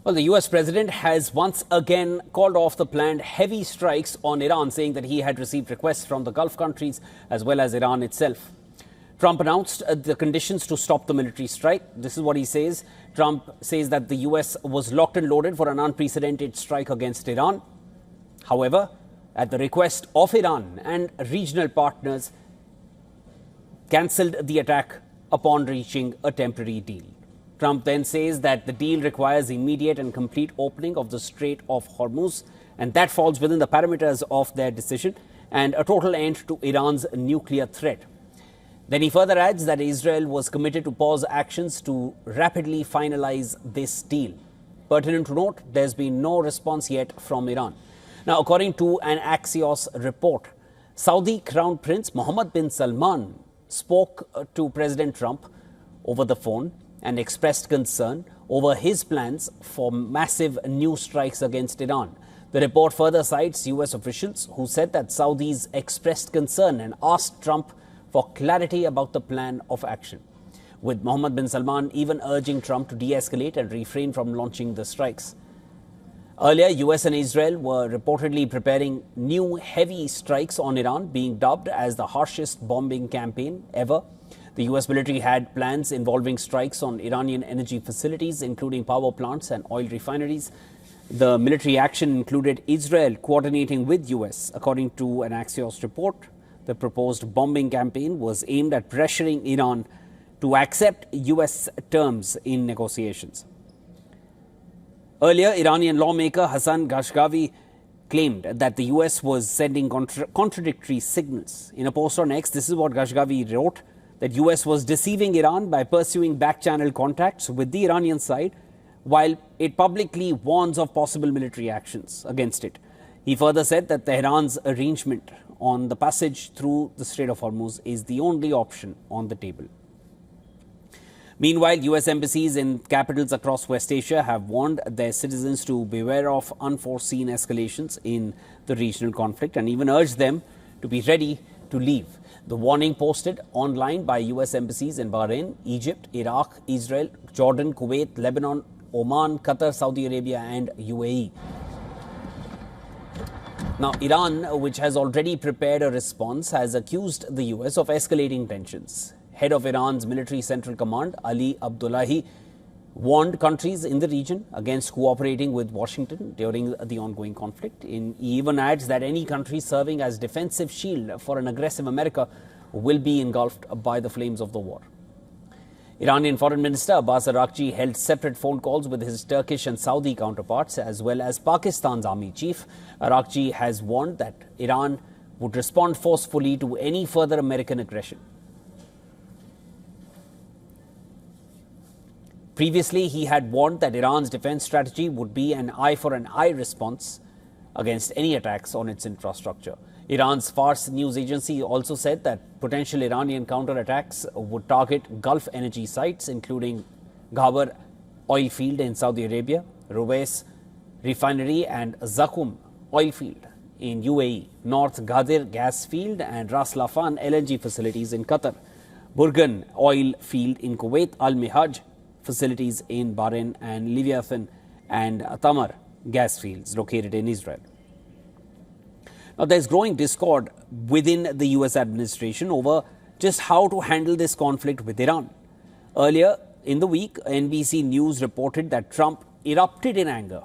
Well, the US president has once again called off the planned heavy strikes on Iran, saying that he had received requests from the Gulf countries as well as Iran itself. Trump announced the conditions to stop the military strike. This is what he says. Trump says that the US was locked and loaded for an unprecedented strike against Iran. However, at the request of Iran and regional partners, cancelled the attack upon reaching a temporary deal. Trump then says that the deal requires immediate and complete opening of the Strait of Hormuz, and that falls within the parameters of their decision, and a total end to Iran's nuclear threat. Then he further adds that Israel was committed to pause actions to rapidly finalize this deal. Pertinent to note, there's been no response yet from Iran. Now, according to an Axios report, Saudi Crown Prince Mohammed bin Salman spoke to President Trump over the phone and expressed concern over his plans for massive new strikes against Iran. The report further cites US officials who said that Saudis expressed concern and asked Trump for clarity about the plan of action, with Mohammed bin Salman even urging Trump to de-escalate and refrain from launching the strikes. Earlier, US and Israel were reportedly preparing new heavy strikes on Iran, being dubbed as the harshest bombing campaign ever. The US military had plans involving strikes on Iranian energy facilities, including power plants and oil refineries. The military action included Israel coordinating with US. According to an Axios report, the proposed bombing campaign was aimed at pressuring Iran to accept US terms in negotiations. Earlier, Iranian lawmaker Hassan Ghashgavi claimed that the US was sending contradictory signals. In a post on X, this is what Ghashgavi wrote: that US was deceiving Iran by pursuing back-channel contacts with the Iranian side, while it publicly warns of possible military actions against it. He further said that Tehran's arrangement on the passage through the Strait of Hormuz is the only option on the table. Meanwhile, US embassies in capitals across West Asia have warned their citizens to beware of unforeseen escalations in the regional conflict and even urged them to be ready to leave. The warning posted online by US embassies in Bahrain, Egypt, Iraq, Israel, Jordan, Kuwait, Lebanon, Oman, Qatar, Saudi Arabia and UAE. Now, Iran, which has already prepared a response, has accused the US of escalating tensions. Head of Iran's military central command, Ali Abdullahi, warned countries in the region against cooperating with Washington during the ongoing conflict. He even adds that any country serving as defensive shield for an aggressive America will be engulfed by the flames of the war. Iranian Foreign Minister Abbas Araghchi held separate phone calls with his Turkish and Saudi counterparts as well as Pakistan's army chief. Araghchi has warned that Iran would respond forcefully to any further American aggression. Previously, he had warned that Iran's defense strategy would be an eye-for-an-eye response against any attacks on its infrastructure. Iran's Fars news agency also said that potential Iranian counterattacks would target Gulf energy sites, including Ghawar oil field in Saudi Arabia, Ruwais refinery and Zakum oil field in UAE, North Ghadir gas field and Ras Lafan LNG facilities in Qatar, Burgan oil field in Kuwait, Al-Mihaj facilities in Bahrain, and Leviathan and Tamar gas fields located in Israel. Now, there's growing discord within the US administration over just how to handle this conflict with Iran. Earlier in the week, NBC News reported that Trump erupted in anger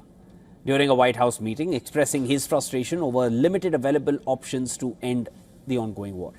during a White House meeting, expressing his frustration over limited available options to end the ongoing war.